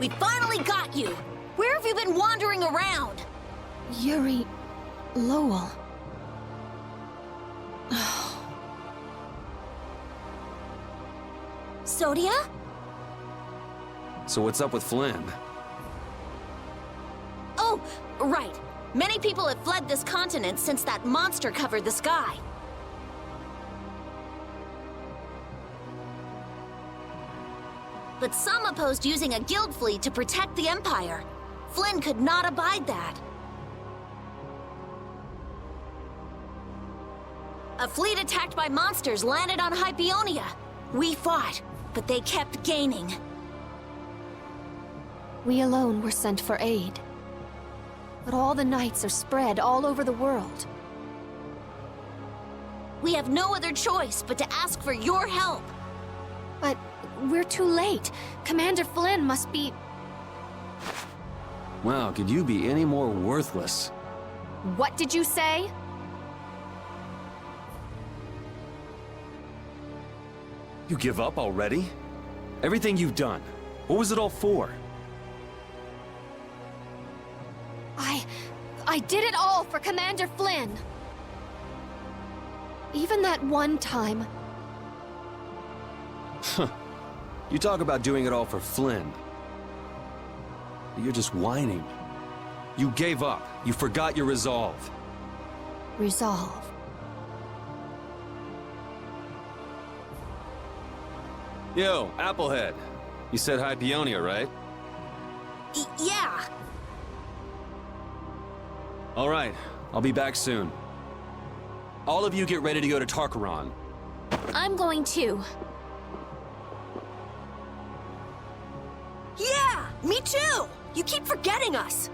We finally got you! Where have you been wandering around? Yuri Lowell. Sodia? So what's up with Flynn? Oh, right. Many people have fled this continent since that monster covered the sky. But some opposed using a guild fleet to protect the Empire. Flynn could not abide that. A fleet attacked by monsters landed on Hypeonia. We fought, but they kept gaining. We alone were sent for aid. But all the knights are spread all over the world. We have no other choice but to ask for your help. But we're too late. Commander Flynn must be... Wow, could you be any more worthless? What did you say? You give up already? Everything you've done, what was it all for? I did it all for Commander Flynn. Even that one time. You talk about doing it all for Flynn. You're just whining. You gave up. You forgot your resolve. Resolve. Yo, Applehead. You said Hypeonia, right? Yeah. All right, I'll be back soon. All of you get ready to go to Tarkaron. I'm going too. Yeah, me too! You keep forgetting us!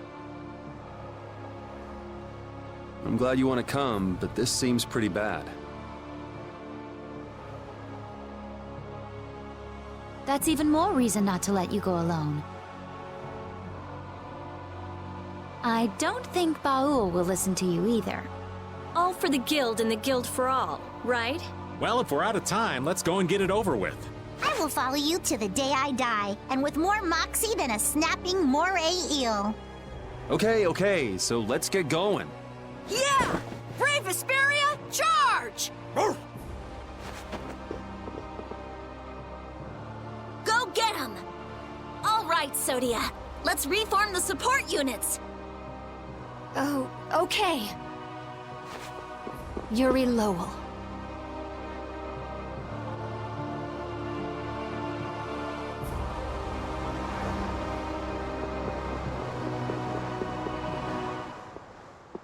I'm glad you want to come, but this seems pretty bad. That's even more reason not to let you go alone. I don't think Baul will listen to you either. All for the guild and the guild for all, right? Well, if we're out of time, let's go and get it over with. I will follow you to the day I die, and with more moxie than a snapping moray eel. Okay, so let's get going. Yeah! Brave Vesperia, charge! Go get him! All right, Sodia. Let's reform the support units. Oh, okay. Yuri Lowell.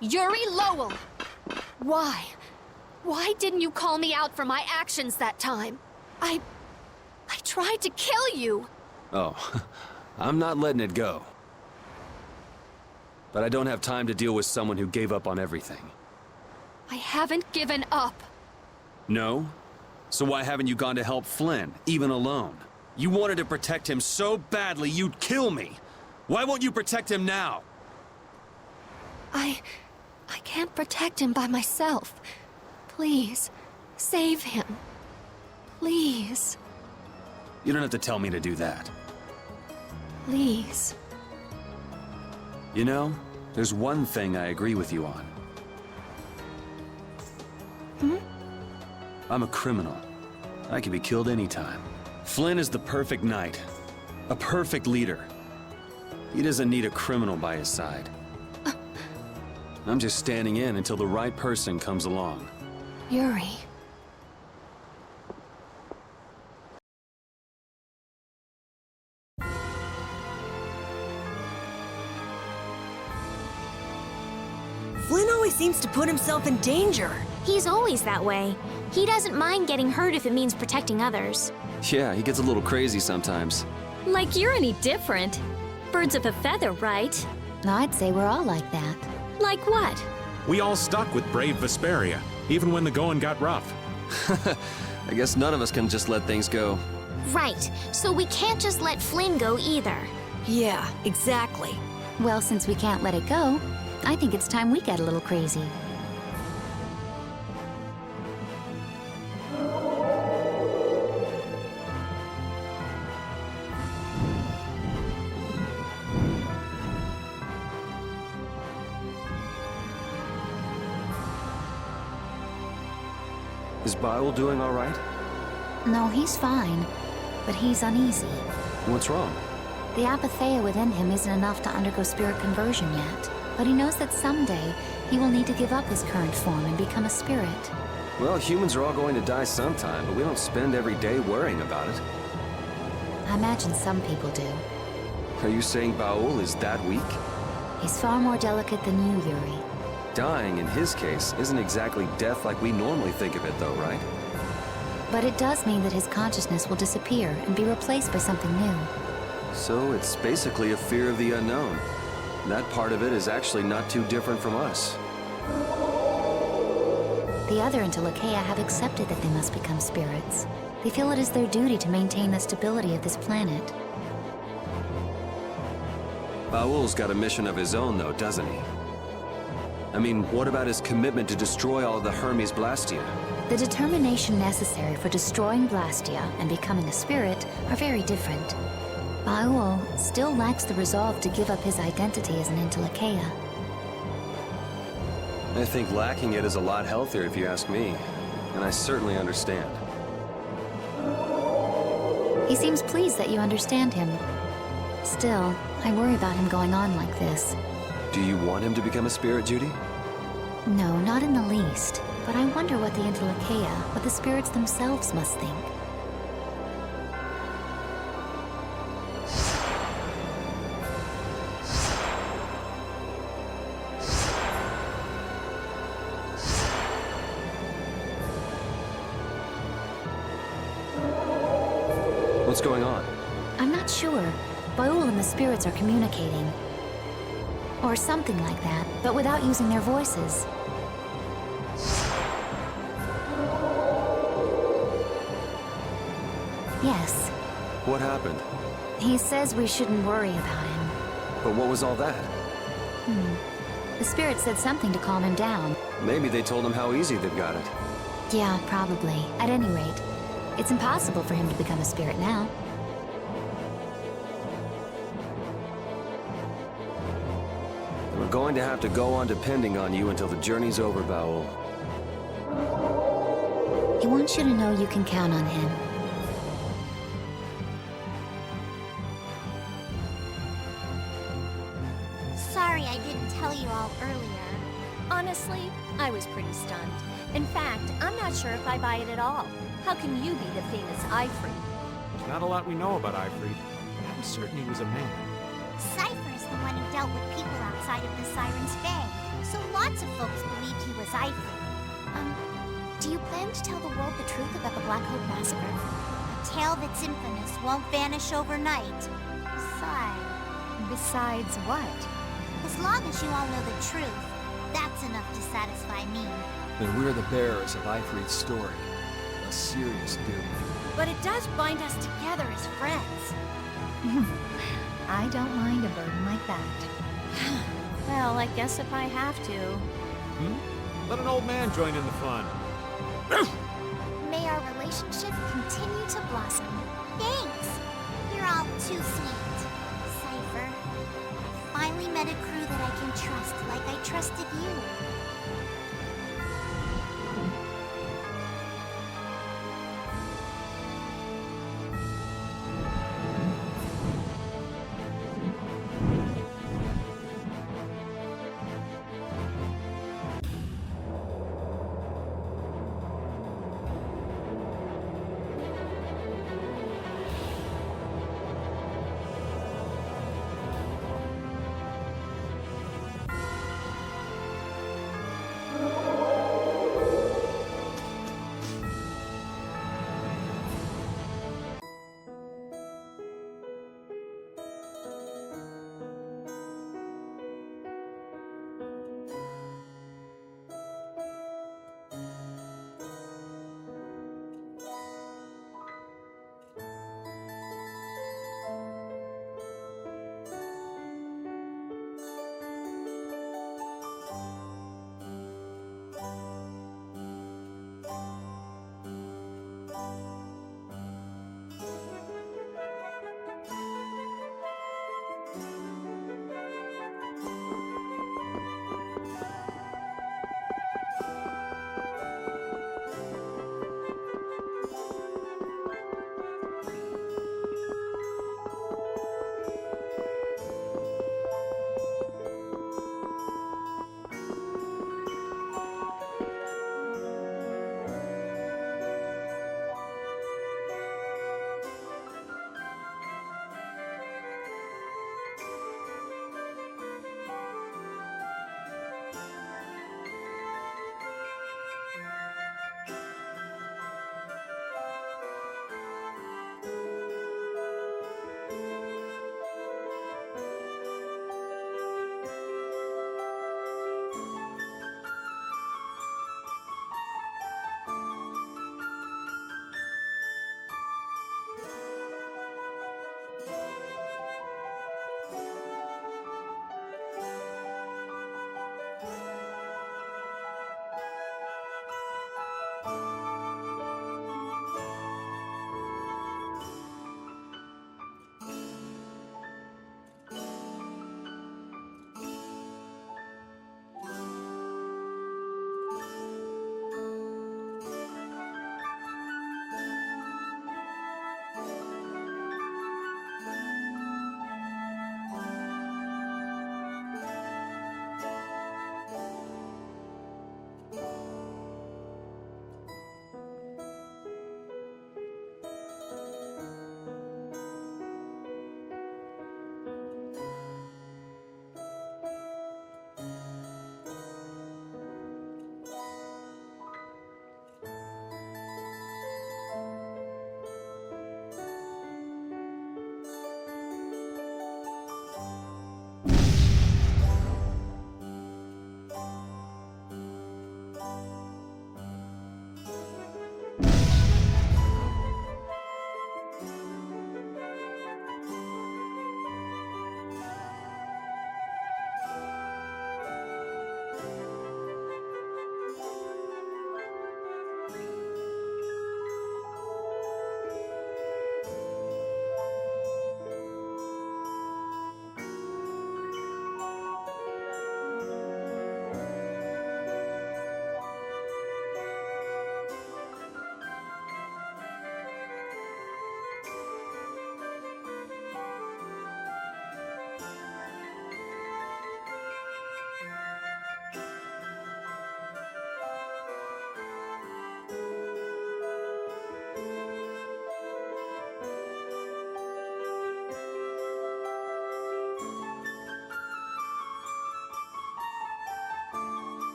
Yuri Lowell! Why? Why didn't you call me out for my actions that time? I tried to kill you! Oh, I'm not letting it go. But I don't have time to deal with someone who gave up on everything. I haven't given up. No? So why haven't you gone to help Flynn, even alone? You wanted to protect him so badly you'd kill me. Why won't you protect him now? I can't protect him by myself. Please, save him. Please. You don't have to tell me to do that. Please. You know, there's one thing I agree with you on. I'm a criminal. I can be killed anytime. Flynn is the perfect knight. A perfect leader. He doesn't need a criminal by his side. I'm just standing in until the right person comes along. Yuri. Flynn always seems to put himself in danger. He's always that way. He doesn't mind getting hurt if it means protecting others. Yeah, he gets a little crazy sometimes. Like you're any different. Birds of a feather, right? I'd say we're all like that. Like what? We all stuck with brave Vesperia, even when the going got rough. I guess none of us can just let things go. Right, so we can't just let Flynn go either. Yeah, exactly. Well, since we can't let it go, I think it's time we get a little crazy. Is Baul doing all right? No, he's fine, but he's uneasy. What's wrong? The apatheia within him isn't enough to undergo spirit conversion yet, but he knows that someday he will need to give up his current form and become a spirit. Well, humans are all going to die sometime, but we don't spend every day worrying about it. I imagine some people do. Are you saying Baul is that weak? He's far more delicate than you, Yuri. Dying, in his case, isn't exactly death like we normally think of it, though, right? But it does mean that his consciousness will disappear and be replaced by something new. So it's basically a fear of the unknown. That part of it is actually not too different from us. The other Entelekea have accepted that they must become spirits. They feel it is their duty to maintain the stability of this planet. Baul's got a mission of his own, though, doesn't he? I mean, what about his commitment to destroy all of the Hermes Blastia? The determination necessary for destroying Blastia and becoming a spirit are very different. Baul still lacks the resolve to give up his identity as an Entelekea. I think lacking it is a lot healthier, if you ask me. And I certainly understand. He seems pleased that you understand him. Still, I worry about him going on like this. Do you want him to become a spirit, Judy? No, not in the least. But I wonder what the Entelekea, what the spirits themselves must think. What's going on? I'm not sure. Baul and the spirits are communicating. Or something like that, but without using their voices. Yes. What happened? He says we shouldn't worry about him. But what was all that? The spirit said something to calm him down. Maybe they told him how easy they've got it. Yeah, probably. At any rate, it's impossible for him to become a spirit now. We're going to have to go on depending on you until the journey's over, Baul. He wants you to know you can count on him. Sorry I didn't tell you all earlier. Honestly, I was pretty stunned. In fact, I'm not sure if I buy it at all. How can you be the famous Ifrit? There's not a lot we know about Ifrit. I'm certain he was a man. Cypher's the one who dealt with people outside of the Siren's Bay, so lots of folks believed he was Ifrit. Do you plan to tell the world the truth about the Black Hope Massacre? A tale that's infamous won't vanish overnight. Besides what? As long as you all know the truth, that's enough to satisfy me. Then we're the bearers of Ifrit's story. A serious duty. But it does bind us together as friends. I don't mind a burden like that. Well, I guess if I have to. Let an old man join in the fun. May our relationship continue to blossom. Thanks! You're all too sweet. Cypher, I finally met a crew that I can trust like I trusted you.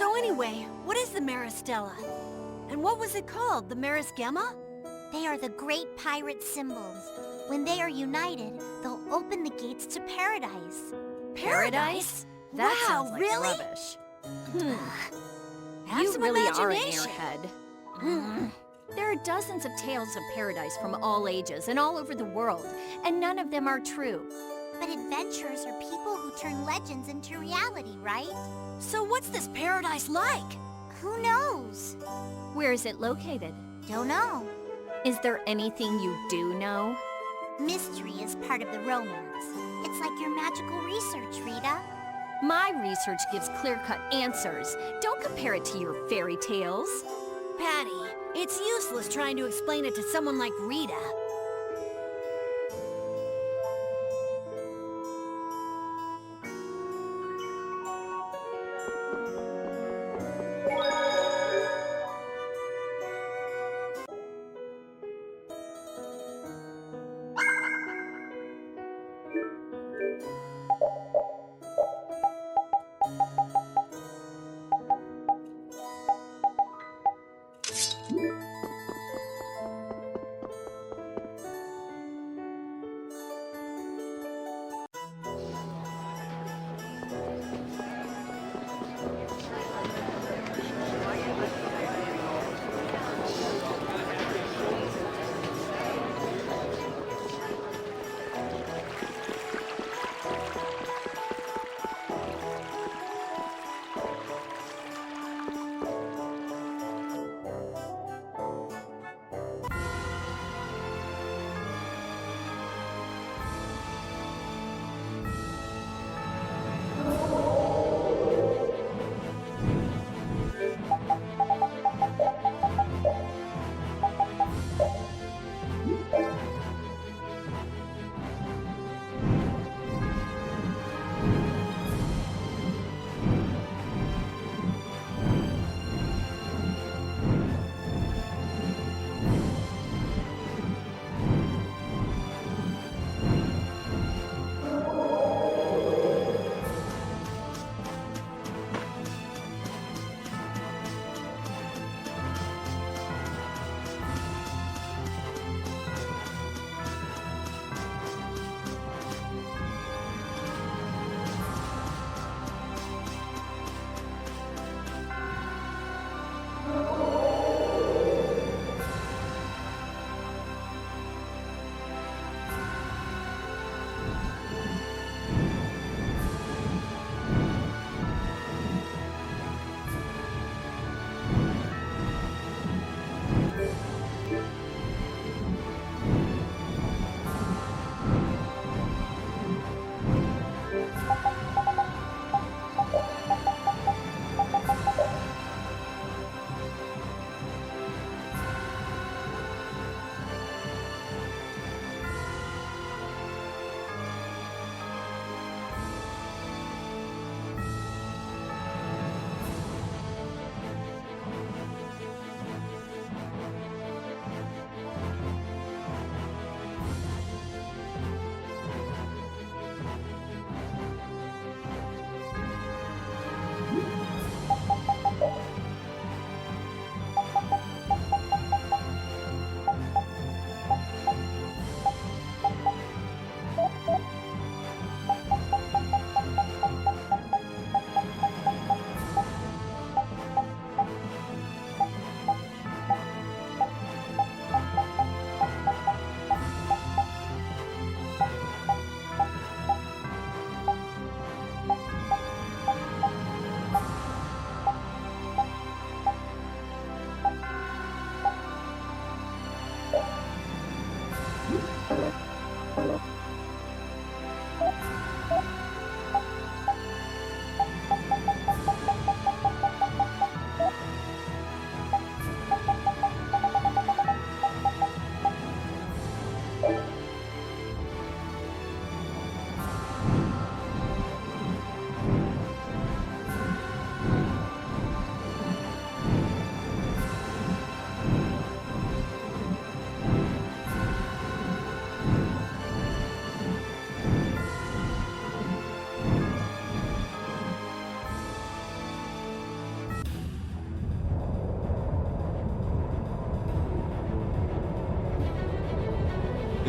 So anyway, what is the Maristella? And what was it called? The Maris Gemma? They are the great pirate symbols. When they are united, they'll open the gates to paradise. Paradise? That Wow, sounds like really? rubbish. Have You some really are an imagination. airhead. There are dozens of tales of paradise from all ages and all over the world, and none of them are true. But adventurers are people who turn legends into reality, right? So what's this paradise like? Who knows? Where is it located? Don't know. Is there anything you do know? Mystery is part of the romance. It's like your magical research, Rita. My research gives clear-cut answers. Don't compare it to your fairy tales. Patty, it's useless trying to explain it to someone like Rita.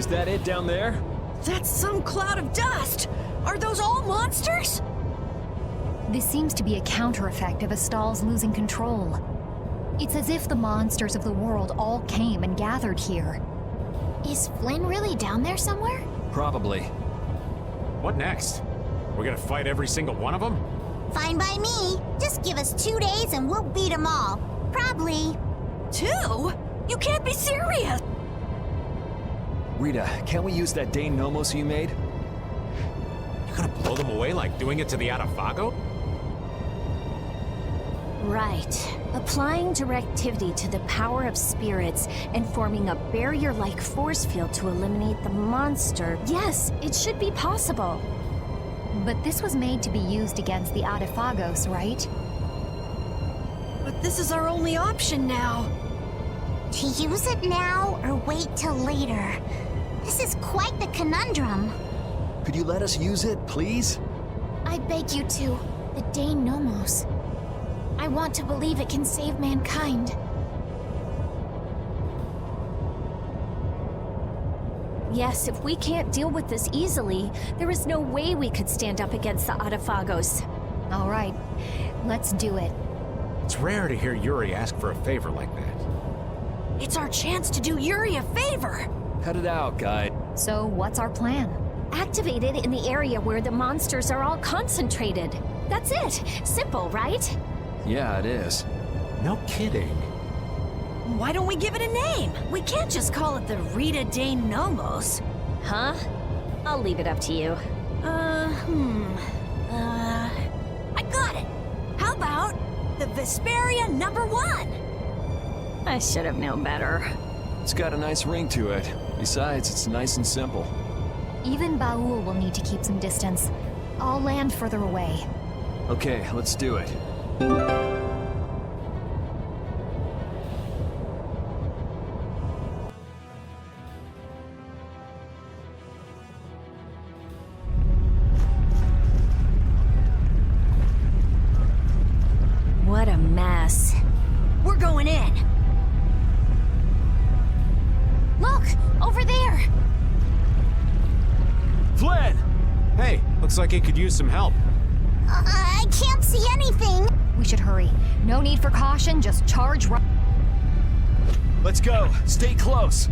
Is that it down there? That's some cloud of dust! Are those all monsters? This seems to be a counter effect of Estelle's losing control. It's as if the monsters of the world all came and gathered here. Is Flynn really down there somewhere? Probably. What next? We're gonna fight every single one of them? Fine by me. Just give us 2 days and we'll beat them all. Probably. 2? You can't be serious! Rita, can't we use that Dane Nomos you made? You're gonna blow them away like doing it to the Adafago? Right. Applying directivity to the power of spirits and forming a barrier-like force field to eliminate the monster. Yes, it should be possible. But this was made to be used against the Adafagos, right? But this is our only option now. To use it now or wait till later? This is quite the conundrum. Could you let us use it, please? I beg you to. The Dane Nomos. I want to believe it can save mankind. Yes, if we can't deal with this easily, there is no way we could stand up against the Adafagos. All right, let's do it. It's rare to hear Yuri ask for a favor like that. It's our chance to do Yuri a favor! Cut it out, guy. So what's our plan? Activate it in the area where the monsters are all concentrated. That's it. Simple, right? Yeah, it is. No kidding. Why don't we give it a name? We can't just call it the Rita Dane Nomos. Huh? I'll leave it up to you. I got it! How about the Vesperia #1? I should have known better. It's got a nice ring to it. Besides, it's nice and simple. Even Baul will need to keep some distance. I'll land further away. Okay, let's do it. What a mess. We're going in! Look! Over there! Flynn! Hey, looks like it could use some help. I can't see anything. We should hurry. No need for caution, just charge right. Let's go. Stay close.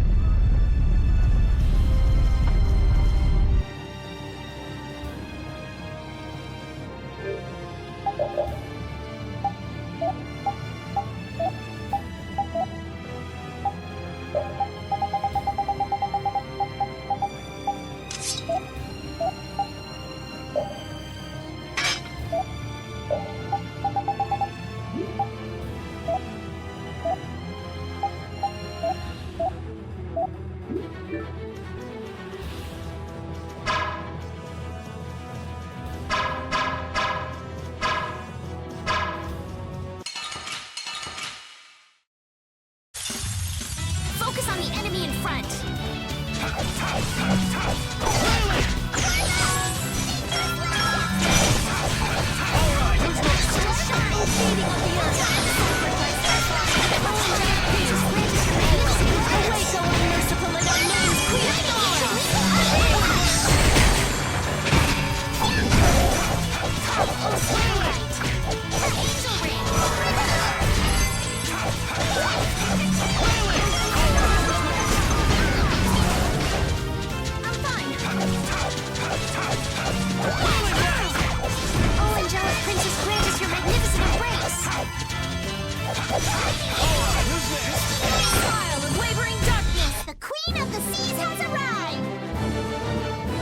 Focus on the enemy in front!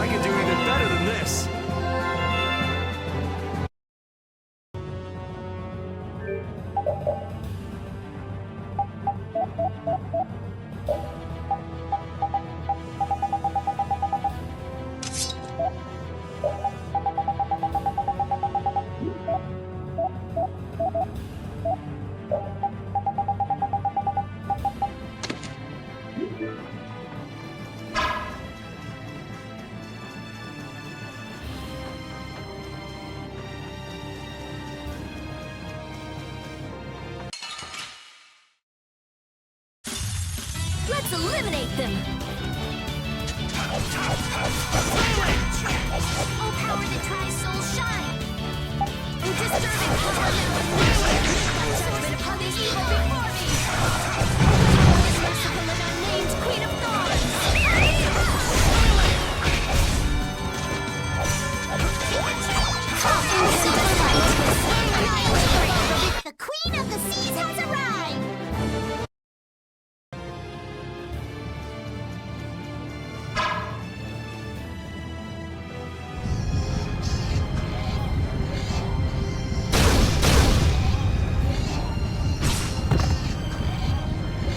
I can do even better than this. Let's eliminate them! Oh, power that tries soul shine! Oh, disturbing power now! Judgment upon these evil before me! This merciful and unnamed Queen of Thorns! The Queen of the Seas has arrived!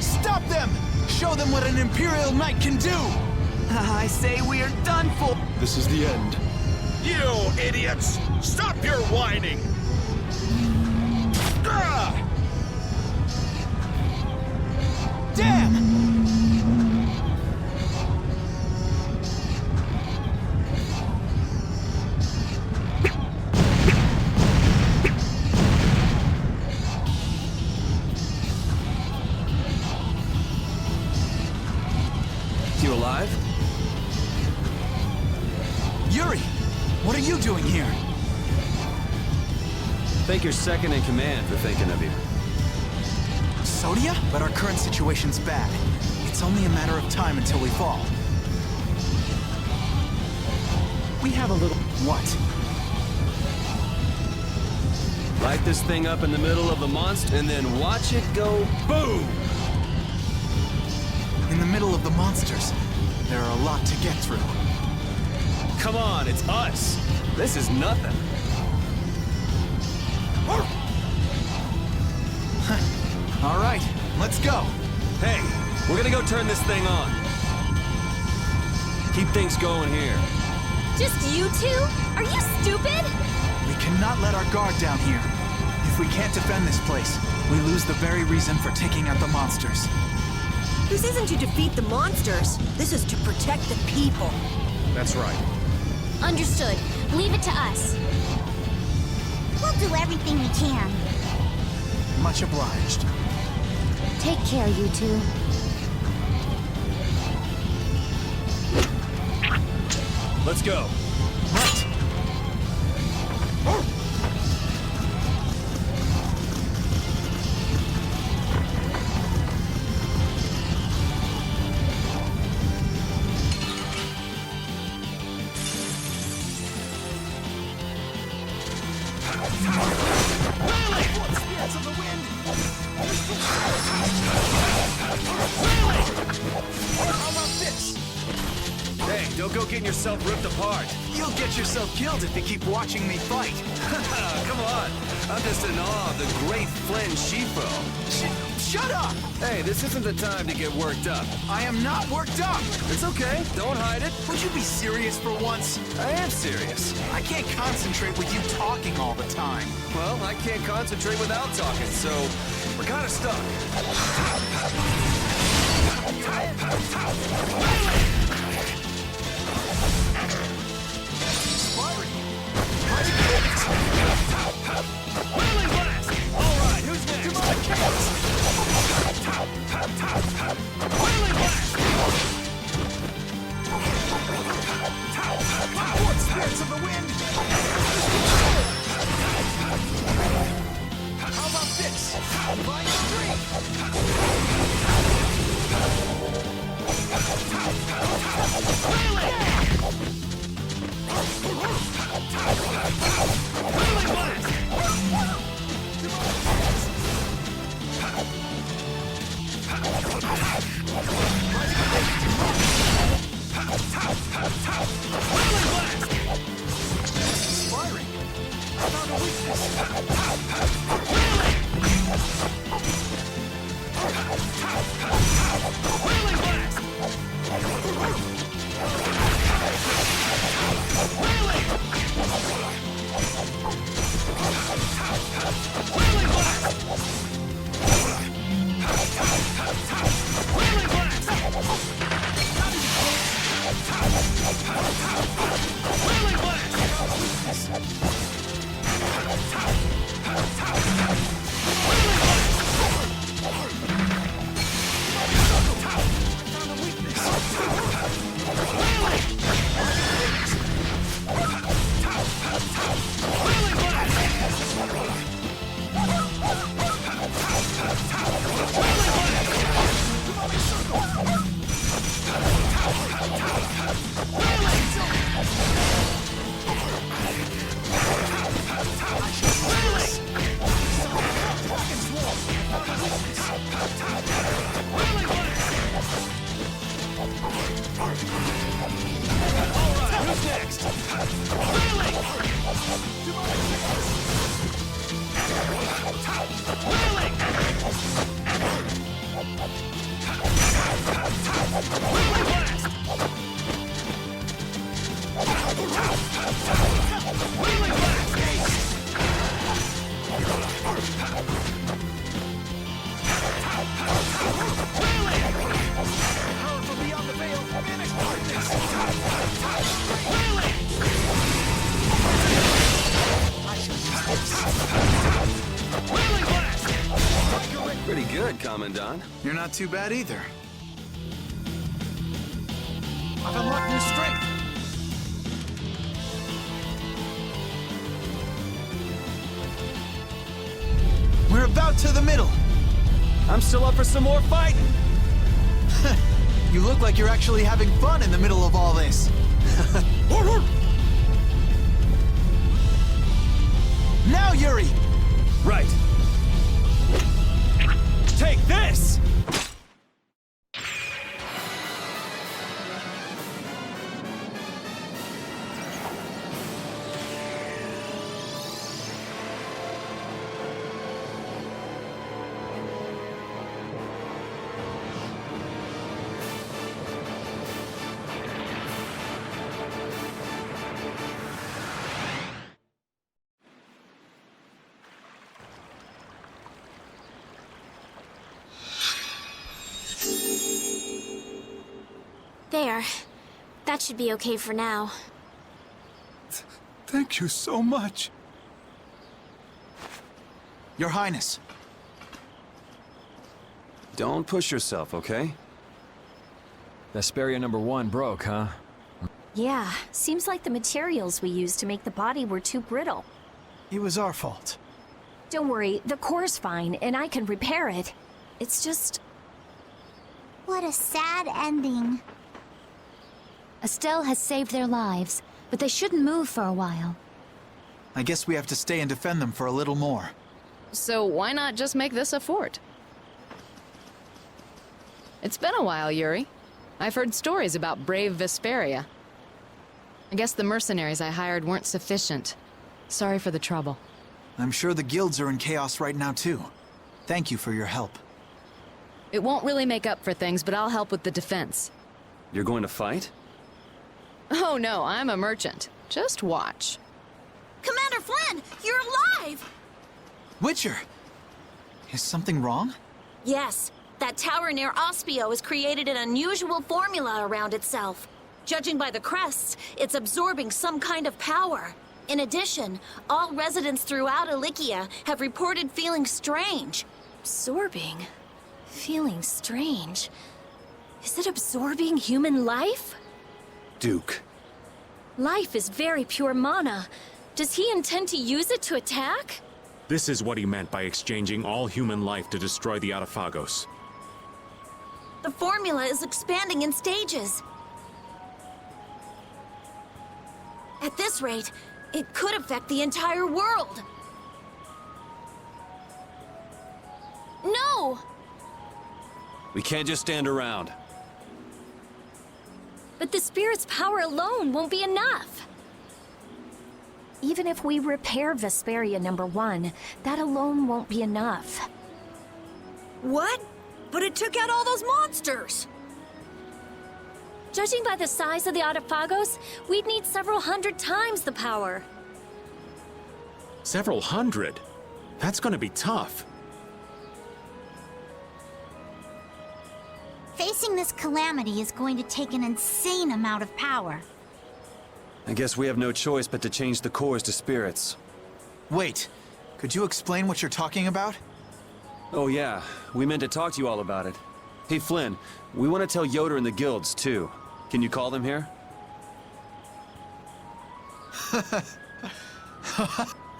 Stop them! Show them what an Imperial Knight can do! I say we are done for! This is the end. You idiots! Stop your whining! Ah! Damn! You alive? Yuri! What are you doing here? Thank your second in command for thinking of you. Sodia? But our current situation's bad. It's only a matter of time until we fall. We have a little... What? Light this thing up in the middle of the monster, and then watch it go boom! In the middle of the monsters. There are a lot to get through. Come on, it's us! This is nothing. All right, let's go. Hey, we're gonna go turn this thing on. Keep things going here. Just you two? Are you stupid? We cannot let our guard down here. If we can't defend this place, we lose the very reason for taking out the monsters. This isn't to defeat the monsters. This is to protect the people. That's right. Understood. Leave it to us. We'll do everything we can. Much obliged. Take care, you two. Let's go. Right. Hey, don't go getting yourself ripped apart. You'll get yourself killed if you keep watching me fight. Come on. I'm just in awe of the great Flynn Shifo. Shut up! Hey, this isn't the time to get worked up. I am not worked up! It's okay. Don't hide it. Would you be serious for once? I am serious. I can't concentrate with you talking all the time. Well, I can't concentrate without talking, so we're kind of stuck. Whirling blast! All right, who's next? Come on, chaos! Whirling blast! What spirits of the wind? How about this? Flying streak! Inspiring. I found a weakness. good, Commandant. You're not too bad either. I've unlocked new strength. We're about to the middle. I'm still up for some more fighting. You look like you're actually having fun in the middle of all this. Now, Yuri! Right. Take this! There. That should be okay for now. Thank you so much. Your Highness. Don't push yourself, okay? Vesperia #1 broke, huh? Yeah, seems like the materials we used to make the body were too brittle. It was our fault. Don't worry, the core's fine, and I can repair it. It's just... What a sad ending. Estelle has saved their lives, but they shouldn't move for a while. I guess we have to stay and defend them for a little more. So why not just make this a fort? It's been a while, Yuri. I've heard stories about brave Vesperia. I guess the mercenaries I hired weren't sufficient. Sorry for the trouble. I'm sure the guilds are in chaos right now, too. Thank you for your help. It won't really make up for things, but I'll help with the defense. You're going to fight? Oh no, I'm a merchant. Just watch. Commander Flynn, you're alive! Witcher! Is something wrong? Yes, that tower near Ospio has created an unusual formula around itself. Judging by the crests, it's absorbing some kind of power. In addition, all residents throughout Ilikia have reported feeling strange. Absorbing? Feeling strange. Is it absorbing human life? Duke. Life is very pure mana. Does he intend to use it to attack? This is what he meant by exchanging all human life to destroy the Autophagos. The formula is expanding in stages. At this rate, it could affect the entire world. No! We can't just stand around. But the spirit's power alone won't be enough. Even if we repair Vesperia #1, that alone won't be enough. What? But it took out all those monsters! Judging by the size of the Autophagos, we'd need several hundred times the power. Several hundred? That's gonna be tough. Facing this calamity is going to take an insane amount of power. I guess we have no choice but to change the cores to spirits. Wait, could you explain what you're talking about? Oh yeah, we meant to talk to you all about it. Hey Flynn, we want to tell Yoder and the guilds too. Can you call them here?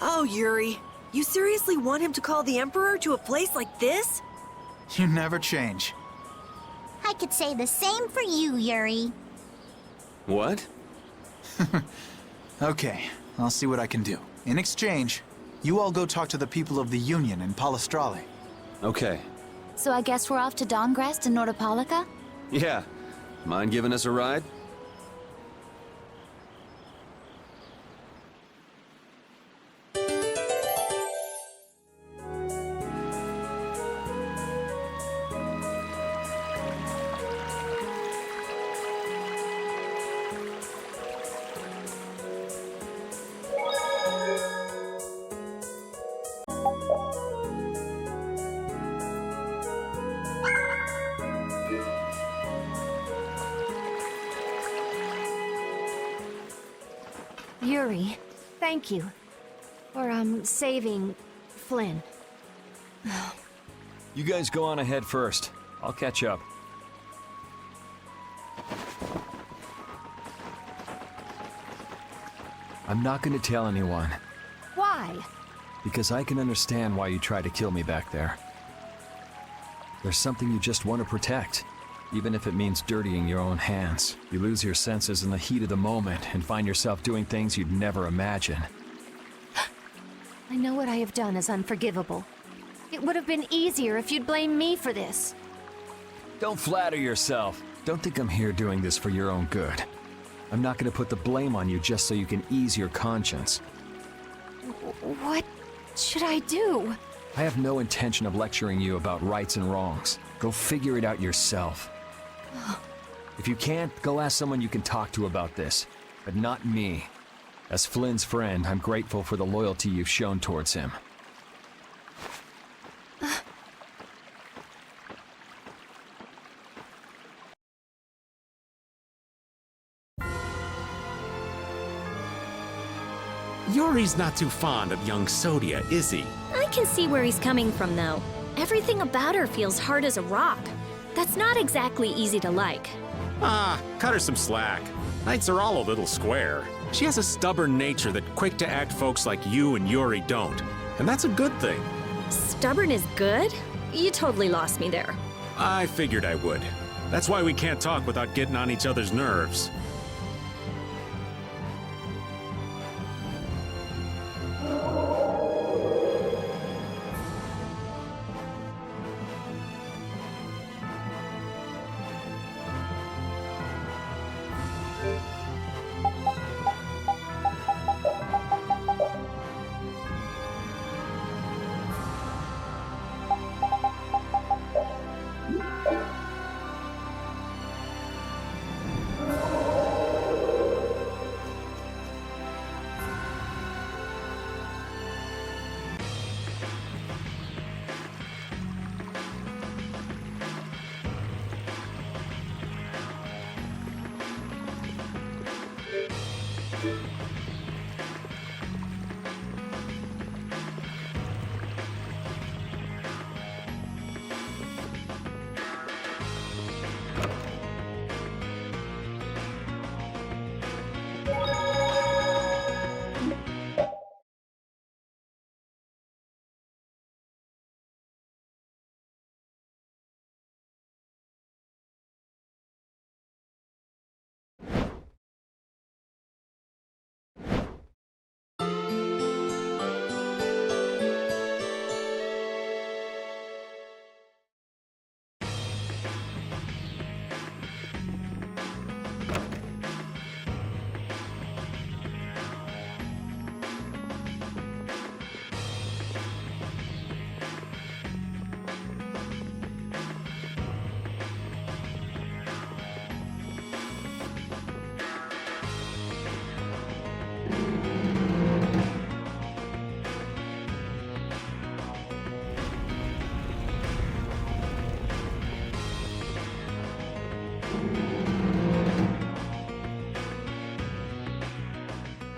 Oh, Yuri. You seriously want him to call the Emperor to a place like this? You never change. I could say the same for you, Yuri. What? Okay, I'll see what I can do. In exchange, you all go talk to the people of the Union in Palestrale. Okay. So I guess we're off to Dawngrest and Nordopolica? Yeah. Mind giving us a ride? Yuri, thank you for, saving Flynn. You guys go on ahead first. I'll catch up. I'm not going to tell anyone. Why? Because I can understand why you tried to kill me back there. There's something you just want to protect. Even if it means dirtying your own hands. You lose your senses in the heat of the moment and find yourself doing things you'd never imagine. I know what I have done is unforgivable. It would have been easier if you'd blame me for this. Don't flatter yourself. Don't think I'm here doing this for your own good. I'm not going to put the blame on you just so you can ease your conscience. What should I do? I have no intention of lecturing you about rights and wrongs. Go figure it out yourself. If you can't, go ask someone you can talk to about this, but not me. As Flynn's friend, I'm grateful for the loyalty you've shown towards him. Yuri's not too fond of young Sodia, is he? I can see where he's coming from, though. Everything about her feels hard as a rock. That's not exactly easy to like. Ah, cut her some slack. Knights are all a little square. She has a stubborn nature that quick-to-act folks like you and Yuri don't. And that's a good thing. Stubborn is good? You totally lost me there. I figured I would. That's why we can't talk without getting on each other's nerves.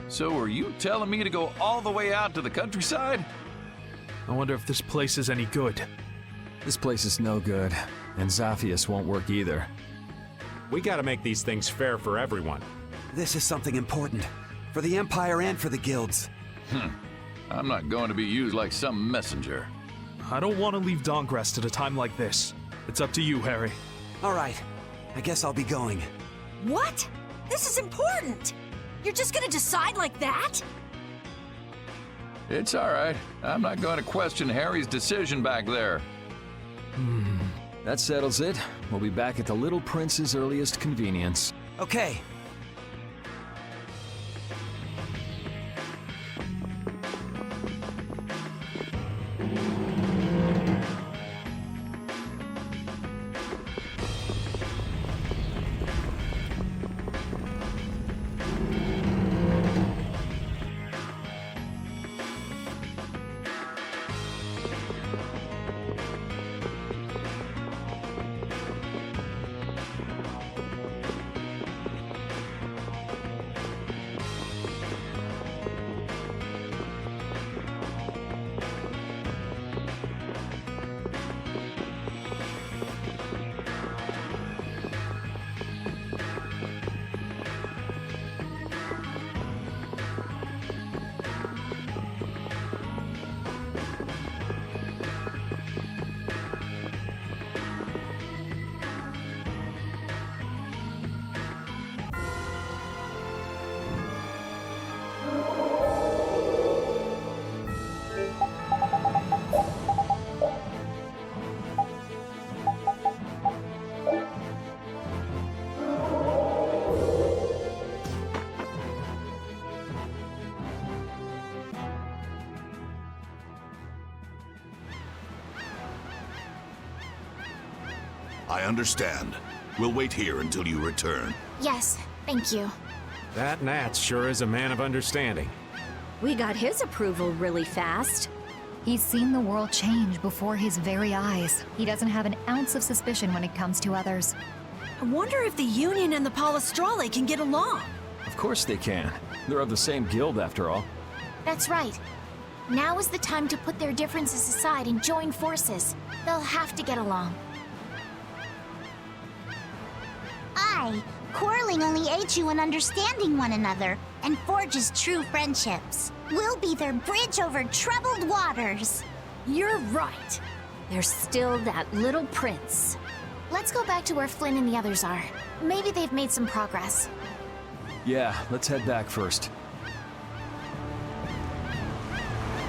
So are you telling me to go all the way out to the countryside? I wonder if this place is any good. This place is no good, and Zaphias won't work either. We gotta make these things fair for everyone. This is something important. For the Empire and for the guilds. I'm not going to be used like some messenger. I don't want to leave Dongrest at a time like this. It's up to you, Harry. All right. I guess I'll be going. What? This is important! You're just gonna decide like that? It's all right. I'm not going to question Harry's decision back there. That settles it. We'll be back at the Little Prince's earliest convenience. Okay. I understand. We'll wait here until you return. Yes, thank you. That Nat sure is a man of understanding. We got his approval really fast. He's seen the world change before his very eyes. He doesn't have an ounce of suspicion when it comes to others. I wonder if the Union and the Palestrale can get along. Of course they can. They're of the same guild, after all. That's right. Now is the time to put their differences aside and join forces. They'll have to get along. Quarreling only aids you in understanding one another and forges true friendships. We'll be their bridge over troubled waters. You're right. There's still that little prince. Let's go back to where Flynn and the others are. Maybe they've made some progress. Yeah, let's head back first.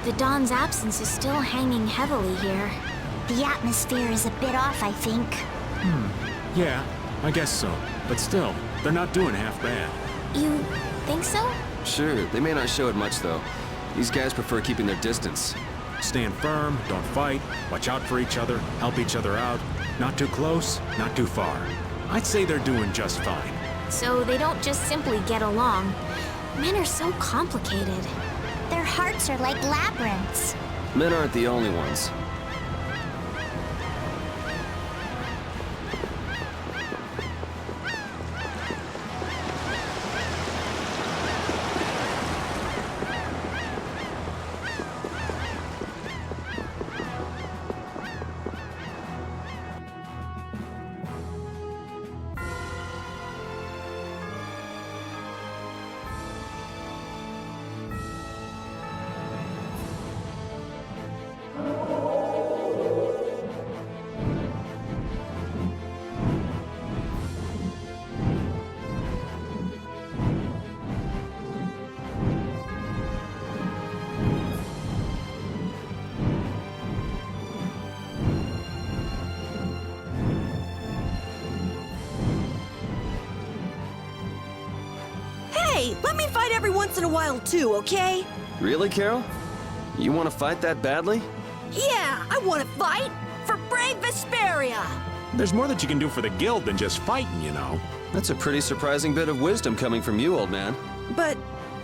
The Dawn's absence is still hanging heavily here. The atmosphere is a bit off, I think. Yeah, I guess so. But still, they're not doing half bad. You think so? Sure, they may not show it much, though. These guys prefer keeping their distance. Stand firm, don't fight, watch out for each other, help each other out. Not too close, not too far. I'd say they're doing just fine. So they don't just simply get along. Men are so complicated. Their hearts are like labyrinths. Men aren't the only ones. Hey, let me fight every once in a while too, okay? Really, Karol? You want to fight that badly? Yeah, I want to fight for brave Vesperia. There's more that you can do for the guild than just fighting, you know. That's a pretty surprising bit of wisdom coming from you, old man. But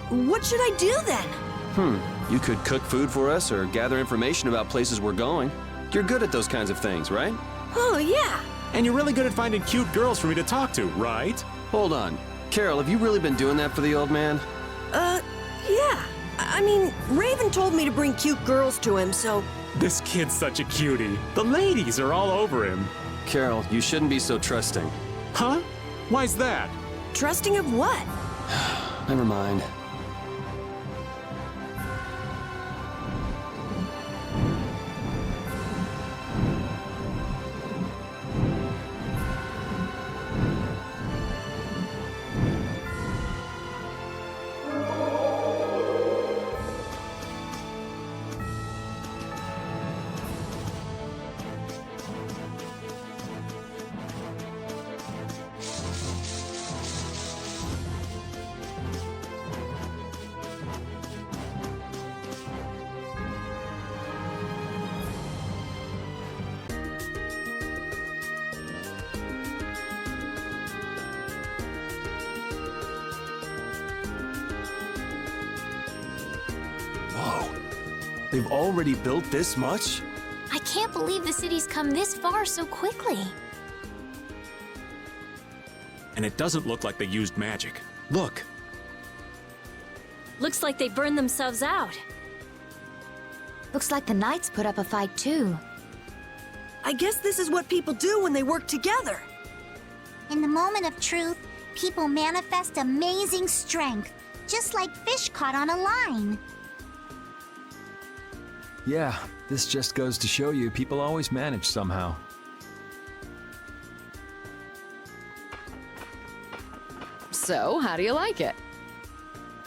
what should I do then? You could cook food for us or gather information about places we're going. You're good at those kinds of things, right? Oh, yeah. And you're really good at finding cute girls for me to talk to, right? Hold on. Karol, have you really been doing that for the old man? Yeah. I mean, Raven told me to bring cute girls to him, so... This kid's such a cutie. The ladies are all over him. Karol, you shouldn't be so trusting. Huh? Why's that? Trusting of what? Never mind. They've already built this much? I can't believe the city's come this far so quickly. And it doesn't look like they used magic. Look. Looks like they burned themselves out. Looks like the Knights put up a fight too. I guess this is what people do when they work together. In the moment of truth, people manifest amazing strength, just like fish caught on a line. Yeah, this just goes to show you people always manage somehow. So, how do you like it?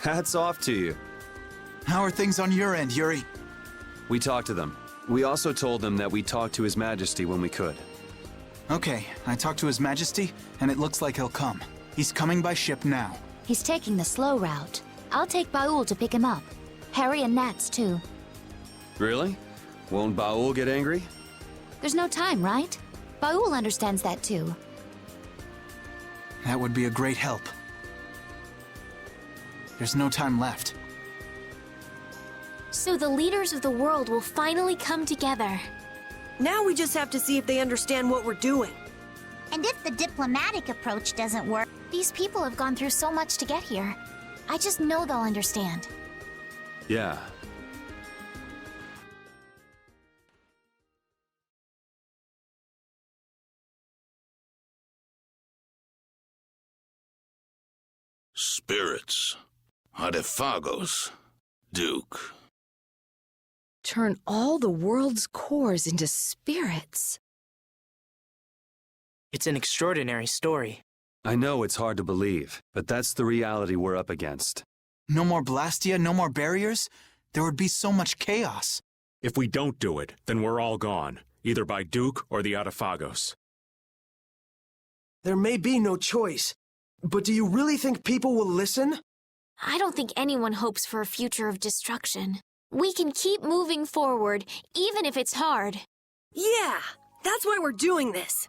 Hats off to you. How are things on your end, Yuri? We talked to them. We also told them that we'd talk to His Majesty when we could. Okay, I talked to His Majesty, and it looks like he'll come. He's coming by ship now. He's taking the slow route. I'll take Baul to pick him up. Harry and Nats too. Really? Won't Baul get angry? There's no time, right? Baul understands that too. That would be a great help. There's no time left. So the leaders of the world will finally come together. Now we just have to see if they understand what we're doing. And if the diplomatic approach doesn't work, These people have gone through so much to get here. I just know they'll understand. Yeah. Spirits. Artifagos. Duke. Turn all the world's cores into spirits. It's an extraordinary story. I know it's hard to believe, but that's the reality we're up against. No more Blastia, no more barriers? There would be so much chaos. If we don't do it, then we're all gone, either by Duke or the Artifagos. There may be no choice, but do you really think people will listen? I don't think anyone hopes for a future of destruction. We can keep moving forward, even if it's hard. Yeah, that's why we're doing this.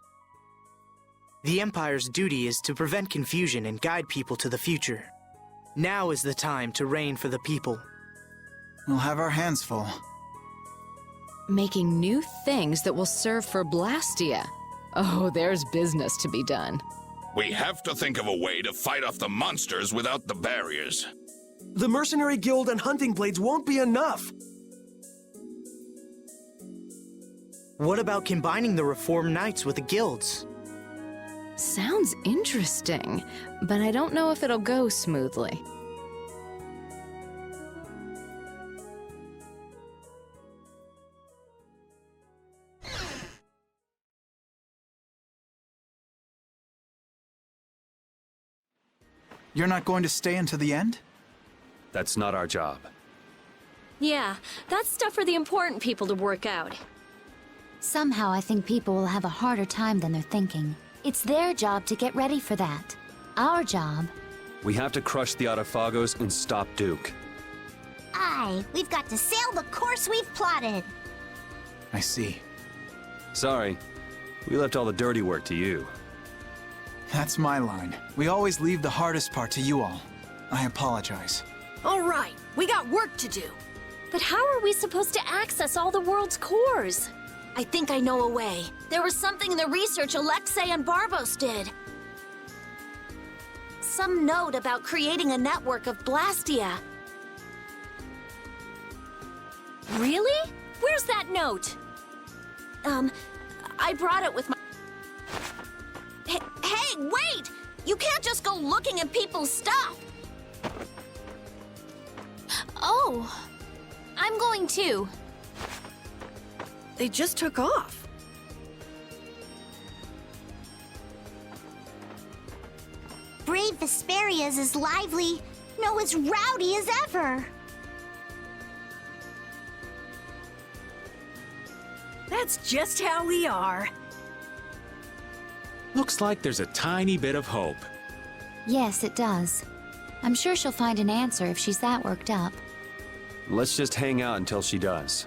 The Empire's duty is to prevent confusion and guide people to the future. Now is the time to reign for the people. We'll have our hands full. Making new things that will serve for Blastia. Oh, there's business to be done. We have to think of a way to fight off the monsters without the barriers. The Mercenary Guild and Hunting Blades won't be enough. What about combining the Reformed Knights with the guilds? Sounds interesting, but I don't know if it'll go smoothly. You're not going to stay until the end? That's not our job. Yeah, that's stuff for the important people to work out. Somehow I think people will have a harder time than they're thinking. It's their job to get ready for that. Our job... We have to crush the Artifagos and stop Duke. Aye, we've got to sail the course we've plotted. I see. Sorry, we left all the dirty work to you. That's my line. We always leave the hardest part to you all. I apologize. All right, we got work to do. But how are we supposed to access all the world's cores? I think I know a way. There was something in the research Alexei and Barbos did. Some note about creating a network of Blastia. Really? Where's that note? I brought it with my... Hey, wait! You can't just go looking at people's stuff! Oh, I'm going too. They just took off. Brave Vesperia is as lively, no, as rowdy as ever. That's just how we are. Looks like there's a tiny bit of hope. Yes, it does. I'm sure she'll find an answer if she's that worked up. Let's just hang out until she does.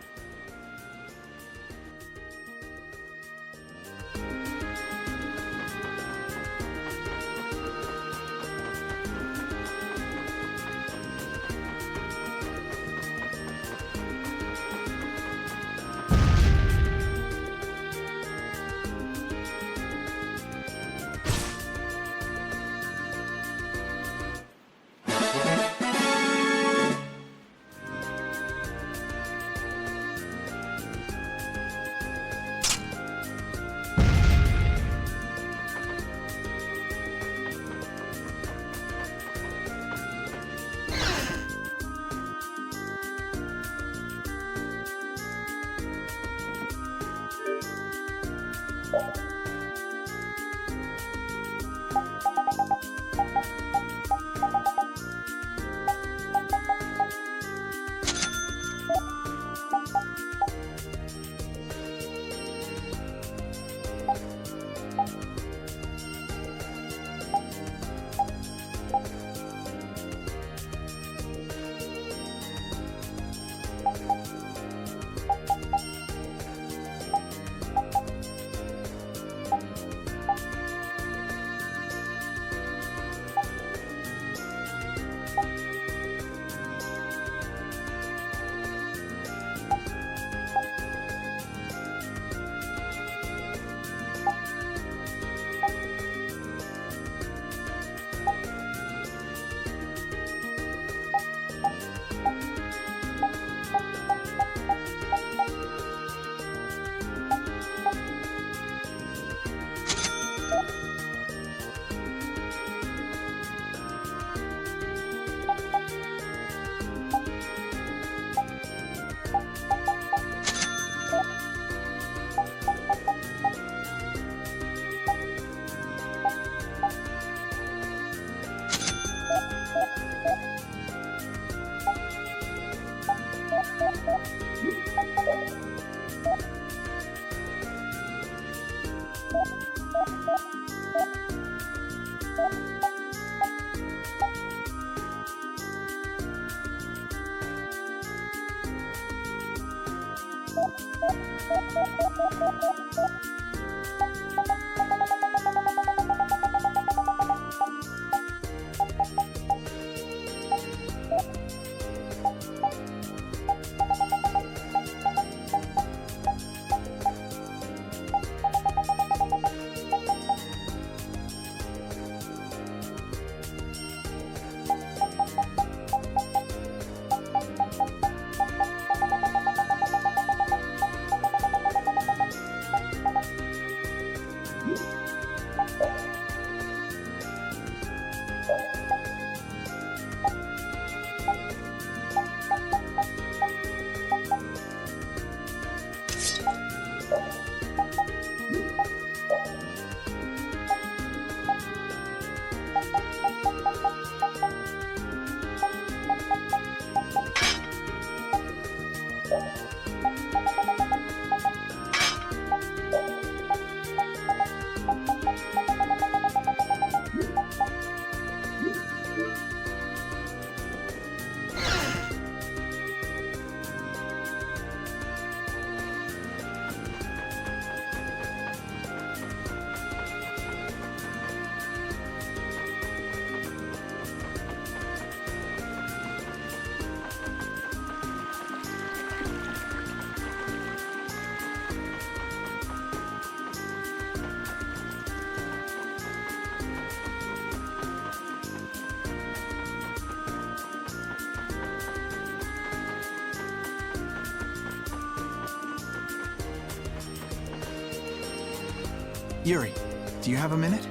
Yuri, do you have a minute?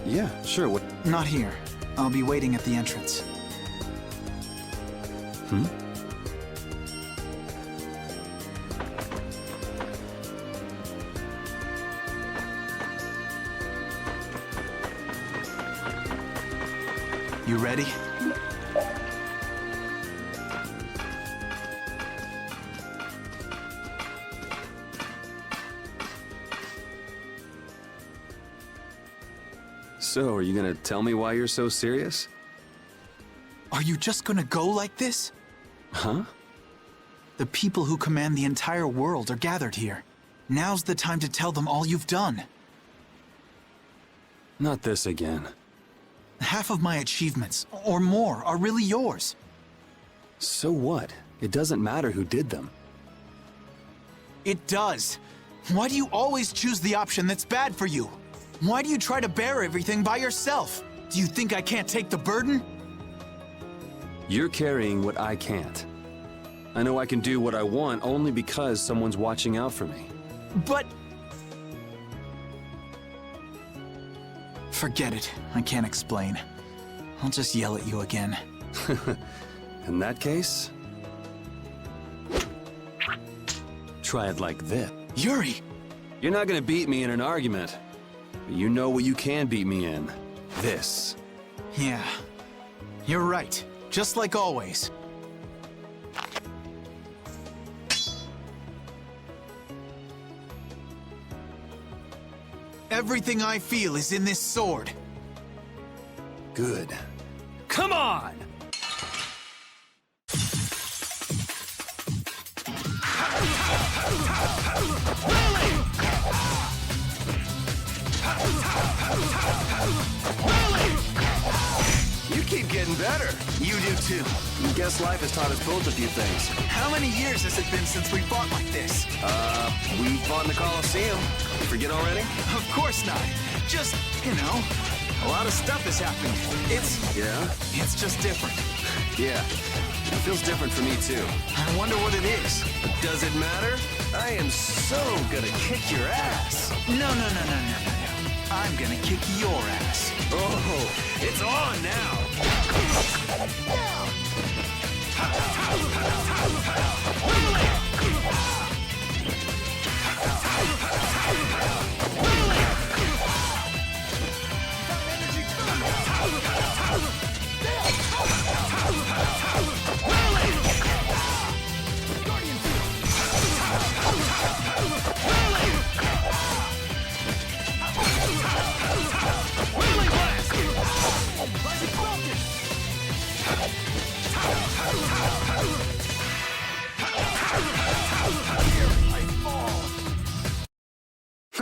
Yeah, sure. What? Not here. I'll be waiting at the entrance. You ready? So, are you gonna tell me why you're so serious? Are you just gonna go like this? Huh? The people who command the entire world are gathered here. Now's the time to tell them all you've done. Not this again. Half of my achievements, or more, are really yours. So what? It doesn't matter who did them. It does. Why do you always choose the option that's bad for you? Why do you try to bear everything by yourself? Do you think I can't take the burden? You're carrying what I can't. I know I can do what I want only because someone's watching out for me. But... Forget it. I can't explain. I'll just yell at you again. In that case... try it like this. Yuri! You're not gonna beat me in an argument. But you know what you can beat me in. This. Yeah. You're right. Just like always. Everything I feel is in this sword. Good. Come on! You keep getting better. You do too. Guess life has taught us both a few things. How many years has it been since we fought like this? We fought in the Coliseum. You forget already? Of course not. Just, you know, a lot of stuff has happened. It's just different. Yeah. It feels different for me too. I wonder what it is. Does it matter? I am so gonna kick your ass. No. I'm gonna kick your ass. Oh, it's on now.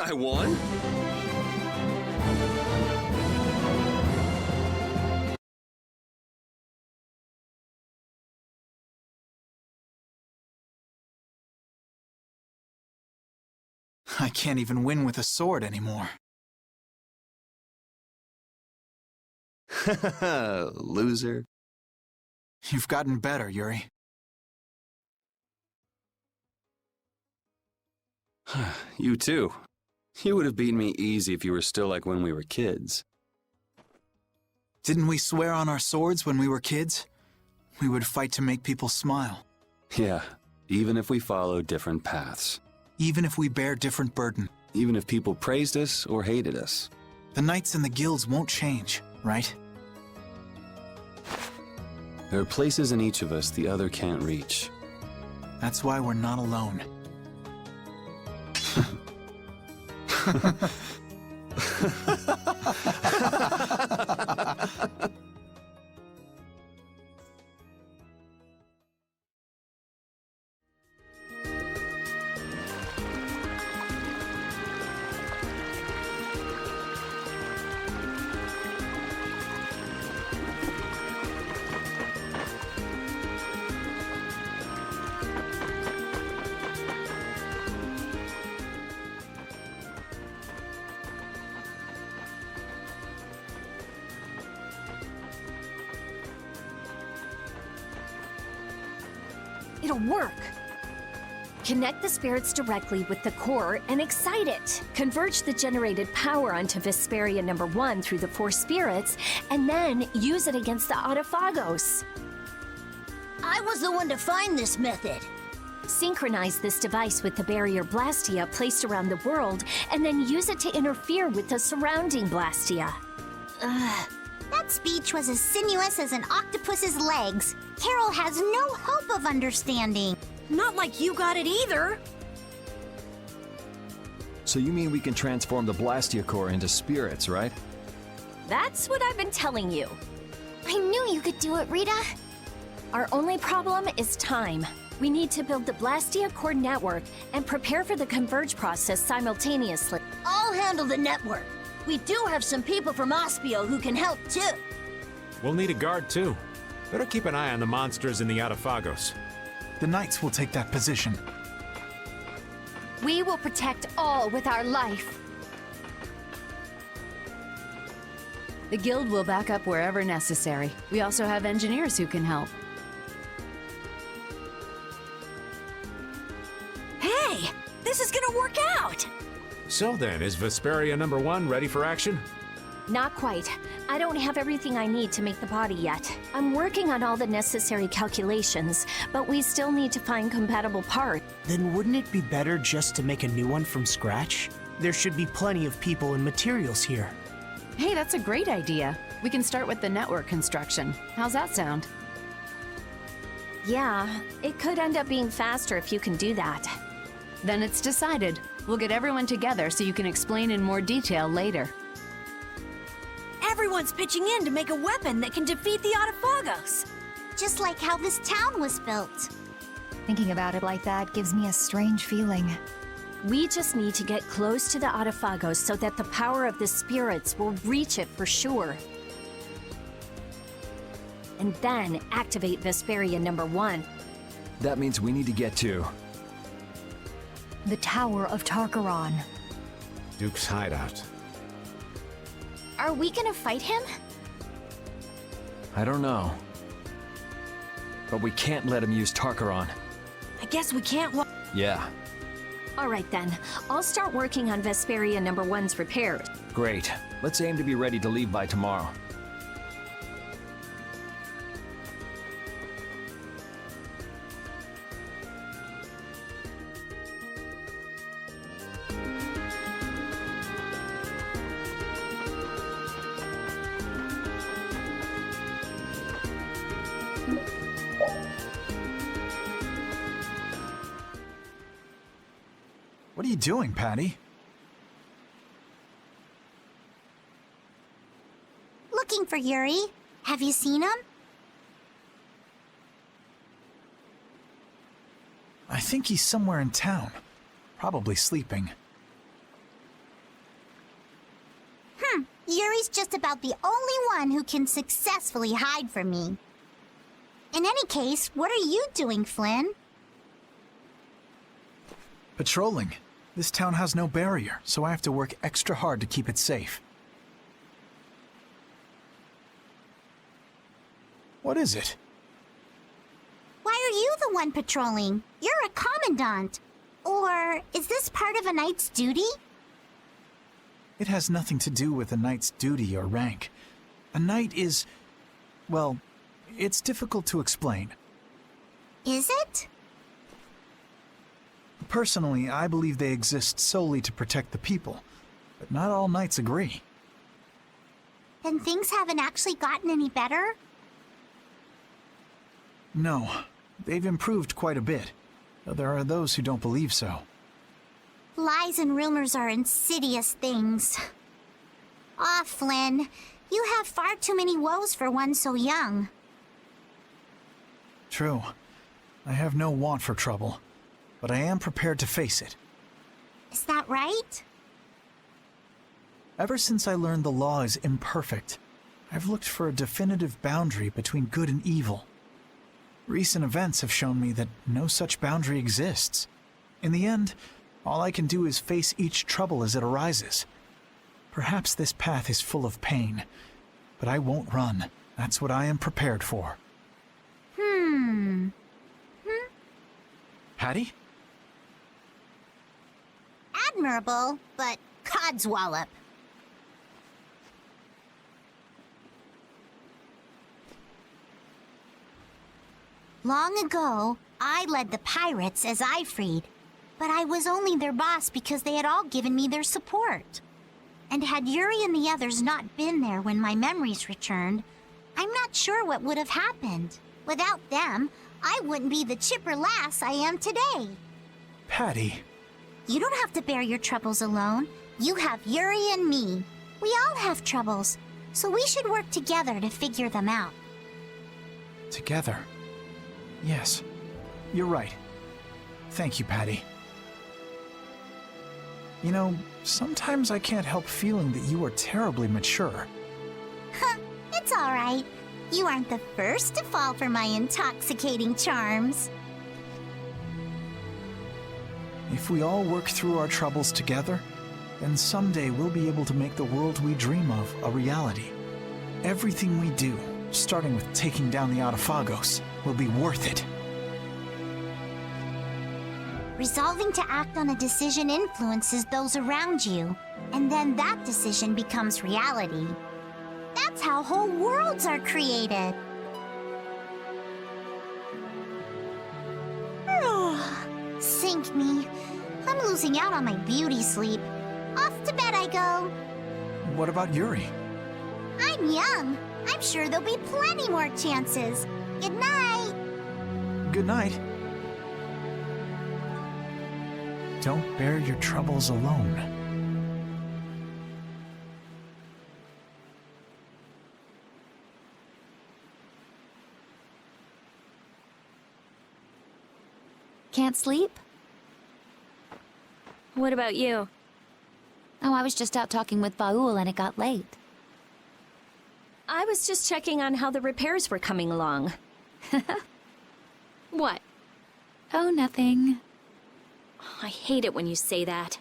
I won? I can't even win with a sword anymore. Loser. You've gotten better, Yuri. You too. You would have beaten me easy if you were still like when we were kids. Didn't we swear on our swords when we were kids? We would fight to make people smile. Yeah, even if we followed different paths. Even if we bear different burden. Even if people praised us or hated us. The knights and the guilds won't change, right? There are places in each of us the other can't reach. That's why we're not alone. It'll work. Connect the spirits directly with the core and excite it. Converge the generated power onto Vesperia #1 through the 4 spirits, and then use it against the Autophagos. I was the one to find this method. Synchronize this device with the barrier Blastia placed around the world, and then use it to interfere with the surrounding Blastia. That speech was as sinuous as an octopus's legs. Karol has no hope of understanding. Not like you got it either. So you mean we can transform the Blastia core into spirits, right? That's what I've been telling you. I knew you could do it, Rita. Our only problem is time. We need to build the Blastia core network and prepare for the converge process simultaneously. I'll handle the network. We do have some people from Aspio who can help too. We'll need a guard too. Better keep an eye on the monsters in the Autophagos. The knights will take that position. We will protect all with our life. The guild will back up wherever necessary. We also have engineers who can help. Hey, this is gonna work out! So then, is Vesperia #1 ready for action? Not quite. I don't have everything I need to make the body yet. I'm working on all the necessary calculations, but we still need to find compatible parts. Then wouldn't it be better just to make a new one from scratch? There should be plenty of people and materials here. Hey, that's a great idea. We can start with the network construction. How's that sound? Yeah, it could end up being faster if you can do that. Then it's decided. We'll get everyone together so you can explain in more detail later. Everyone's pitching in to make a weapon that can defeat the Autophagos. Just like how this town was built. Thinking about it like that gives me a strange feeling. We just need to get close to the Autophagos so that the power of the spirits will reach it for sure. And then activate Vesperia #1. That means we need to get to the Tower of Tarkaron. Duke's hideout. Are we gonna fight him? I don't know. But we can't let him use Tarkaron. I guess we can't Yeah. All right then, I'll start working on Vesperia #1's repairs. Great. Let's aim to be ready to leave by tomorrow. What are you doing, Patty? Looking for Yuri. Have you seen him? I think he's somewhere in town. Probably sleeping. Yuri's just about the only one who can successfully hide from me. In any case, what are you doing, Flynn? Patrolling. This town has no barrier, so I have to work extra hard to keep it safe. What is it? Why are you the one patrolling? You're a commandant. Or is this part of a knight's duty? It has nothing to do with a knight's duty or rank. A knight is... well, it's difficult to explain. Is it? Personally, I believe they exist solely to protect the people, but not all knights agree. Then things haven't actually gotten any better? No, they've improved quite a bit, though there are those who don't believe so. Lies and rumors are insidious things. Ah, Flynn, you have far too many woes for one so young. True. I have no want for trouble, but I am prepared to face it. Is that right? Ever since I learned the law is imperfect, I've looked for a definitive boundary between good and evil. Recent events have shown me that no such boundary exists. In the end, all I can do is face each trouble as it arises. Perhaps this path is full of pain, but I won't run. That's what I am prepared for. Hattie? Admirable, but codswallop. Long ago, I led the pirates as I freed, but I was only their boss because they had all given me their support. And had Yuri and the others not been there when my memories returned, I'm not sure what would have happened. Without them, I wouldn't be the chipper lass I am today. Patty. You don't have to bear your troubles alone. You have Yuri and me. We all have troubles, so we should work together to figure them out. Together. Yes, you're right. Thank you, Patty. You know, sometimes I can't help feeling that you are terribly mature. It's all right. You aren't the first to fall for my intoxicating charms. If we all work through our troubles together, then someday we'll be able to make the world we dream of a reality. Everything we do, starting with taking down the Autophagos, will be worth it. Resolving to act on a decision influences those around you, and then that decision becomes reality. That's how whole worlds are created. Sink me. I'm losing out on my beauty sleep. Off to bed I go. What about Yuri? I'm young. I'm sure there'll be plenty more chances. Good night. Good night. Don't bear your troubles alone. Can't sleep? What about you? Oh, I was just out talking with Baul and it got late. I was just checking on how the repairs were coming along. What? Oh, nothing. I hate it when you say that.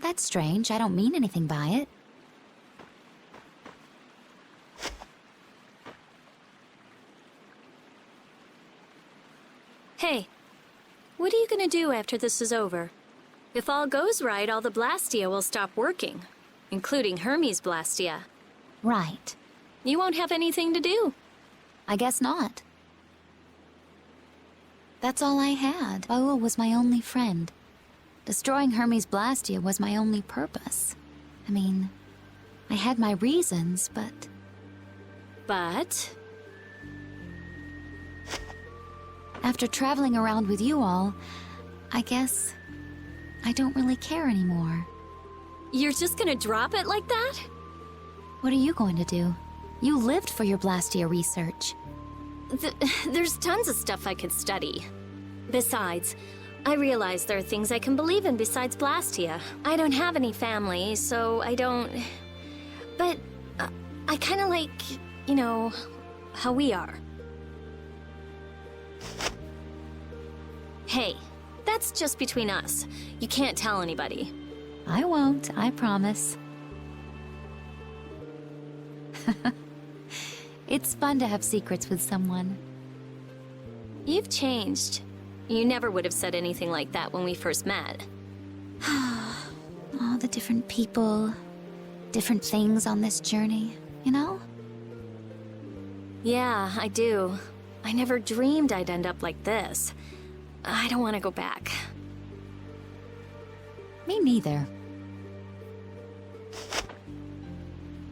That's strange. I don't mean anything by it. Hey, what are you gonna do after this is over? If all goes right, all the Blastia will stop working, including Hermes' Blastia. Right. You won't have anything to do. I guess not. That's all I had. Baul was my only friend. Destroying Hermes' Blastia was my only purpose. I mean, I had my reasons, but... But? After traveling around with you all, I guess I don't really care anymore. You're just gonna drop it like that? What are you going to do? You lived for your Blastia research. There's tons of stuff I could study. Besides, I realize there are things I can believe in besides Blastia. I don't have any family, so I don't... But I kind of like, you know, how we are. Hey, that's just between us. You can't tell anybody. I won't, I promise. It's fun to have secrets with someone. You've changed. You never would have said anything like that when we first met. All the different people, different things on this journey, you know? Yeah, I do. I never dreamed I'd end up like this. I don't want to go back. Me neither.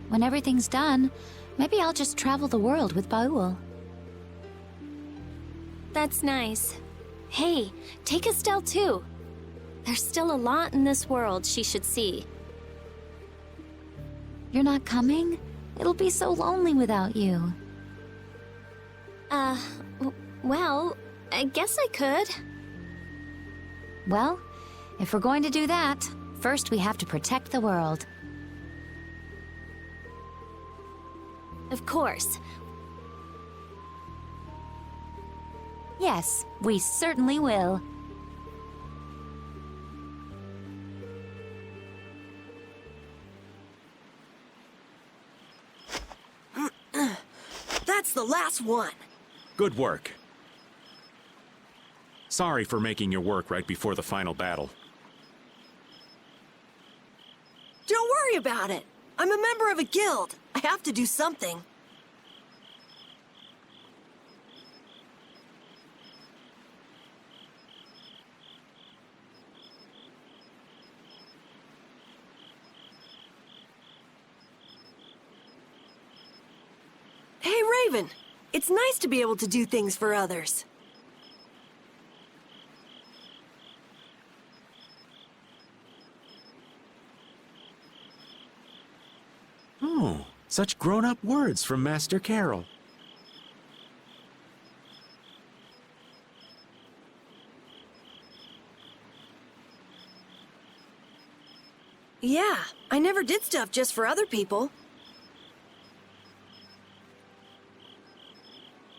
When everything's done, maybe I'll just travel the world with Baul. That's nice. Hey, take Estelle too. There's still a lot in this world she should see. You're not coming? It'll be so lonely without you. Well, I guess I could. Well, if we're going to do that, first we have to protect the world. Of course. Yes, we certainly will. That's the last one. Good work. Sorry for making your work right before the final battle. Don't worry about it. I'm a member of a guild. I have to do something. Hey, Raven. It's nice to be able to do things for others. Oh, such grown-up words from Master Karol. Yeah, I never did stuff just for other people.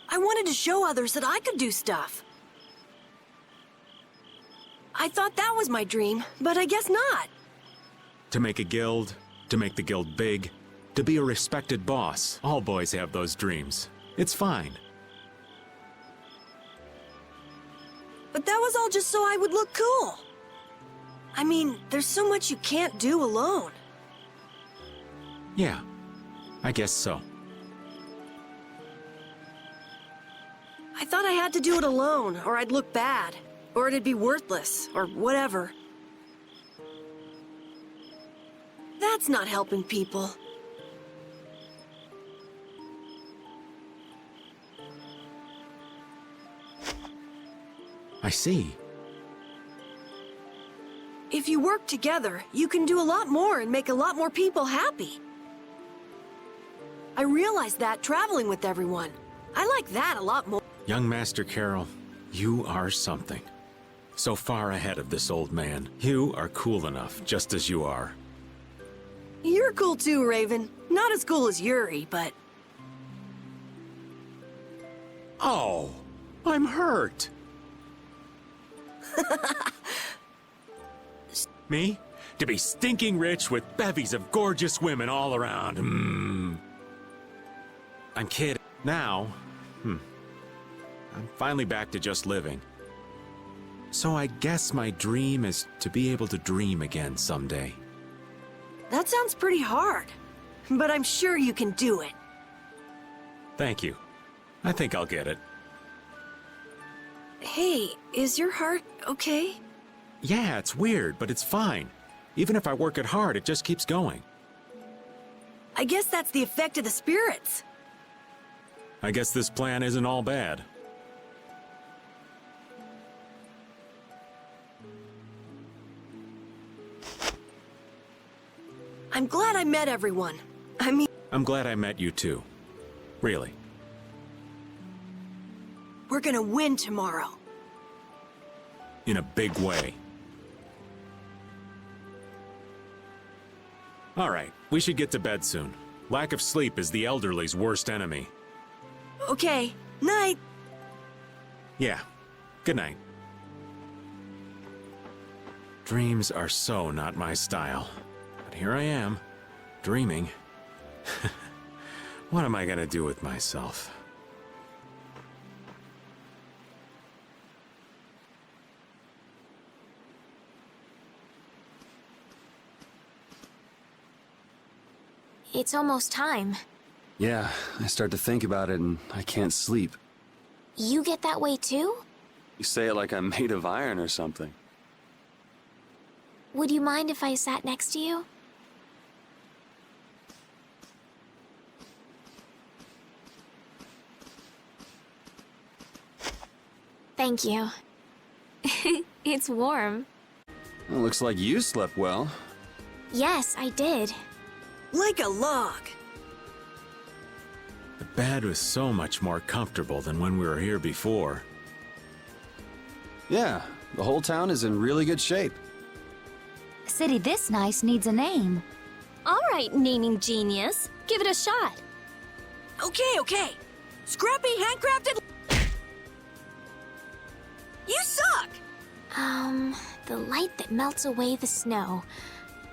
I wanted to show others that I could do stuff. I thought that was my dream, but I guess not. To make a guild, to make the guild big, to be a respected boss. All boys have those dreams. It's fine. But that was all just so I would look cool. I mean, there's so much you can't do alone. Yeah, I guess so. I thought I had to do it alone, or I'd look bad, or it'd be worthless, or whatever. That's not helping people. I see. If you work together, you can do a lot more and make a lot more people happy. I realized that traveling with everyone. I like that a lot more. Young Master Karol, you are something. So far ahead of this old man. You are cool enough, just as you are. You're cool too, Raven. Not as cool as Yuri, but... Oh, I'm hurt. Me? To be stinking rich with bevies of gorgeous women all around. I'm kidding. Now, I'm finally back to just living. So I guess my dream is to be able to dream again someday. That sounds pretty hard, but I'm sure you can do it. Thank you. I think I'll get it. Hey, is your heart okay? Yeah, it's weird, but it's fine. Even if I work it hard, it just keeps going. I guess that's the effect of the spirits. I guess this plan isn't all bad. I'm glad I met everyone. I'm glad I met you too. Really. We're gonna win tomorrow. In a big way. All right, we should get to bed soon. Lack of sleep is the elderly's worst enemy. Okay, night. Yeah, good night. Dreams are so not my style. But here I am, dreaming. What am I gonna do with myself? It's almost time. Yeah, I start to think about it and I can't sleep. You get that way too? You say it like I'm made of iron or something. Would you mind if I sat next to you? Thank you. It's warm. Well, looks like you slept well. Yes, I did. Like a log. The bed was so much more comfortable than when we were here before. Yeah, the whole town is in really good shape. A city this nice needs a name. All right, naming genius. Give it a shot. Okay. Scrappy handcrafted. You suck! The light that melts away the snow.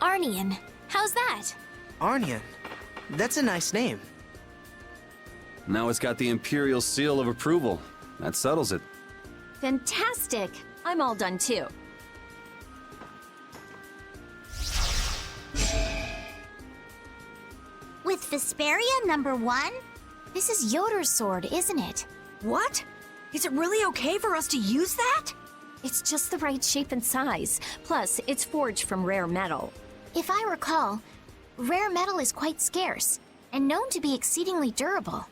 Arnian. How's that? Arnian. That's a nice name. Now it's got the Imperial seal of approval. That settles it. Fantastic. I'm all done too. With Vesperia #1? This is Yoder's sword, isn't it? What? Is it really okay for us to use that? It's just the right shape and size. Plus, it's forged from rare metal. If I recall, rare metal is quite scarce, and known to be exceedingly durable.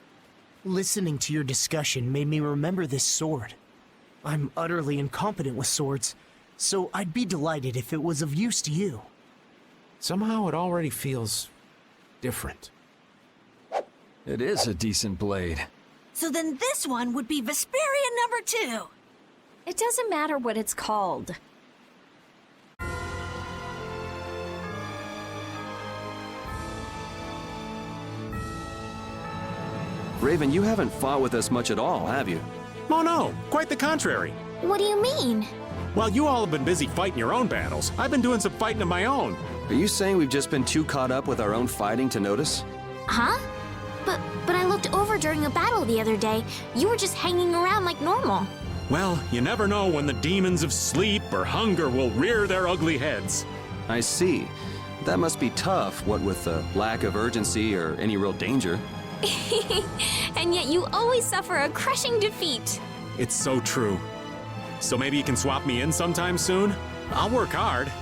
Listening to your discussion made me remember this sword. I'm utterly incompetent with swords, so I'd be delighted if it was of use to you. Somehow it already feels different. It is a decent blade. So then this one would be Vesperia #2. It doesn't matter what it's called. Raven, you haven't fought with us much at all, have you? Oh no, quite the contrary. What do you mean? While you all have been busy fighting your own battles, I've been doing some fighting of my own. Are you saying we've just been too caught up with our own fighting to notice? Huh? But I looked over during a battle the other day. You were just hanging around like normal. Well, you never know when the demons of sleep or hunger will rear their ugly heads. I see. That must be tough, what with the lack of urgency or any real danger. And yet you always suffer a crushing defeat. It's so true. So maybe you can swap me in sometime soon? I'll work hard.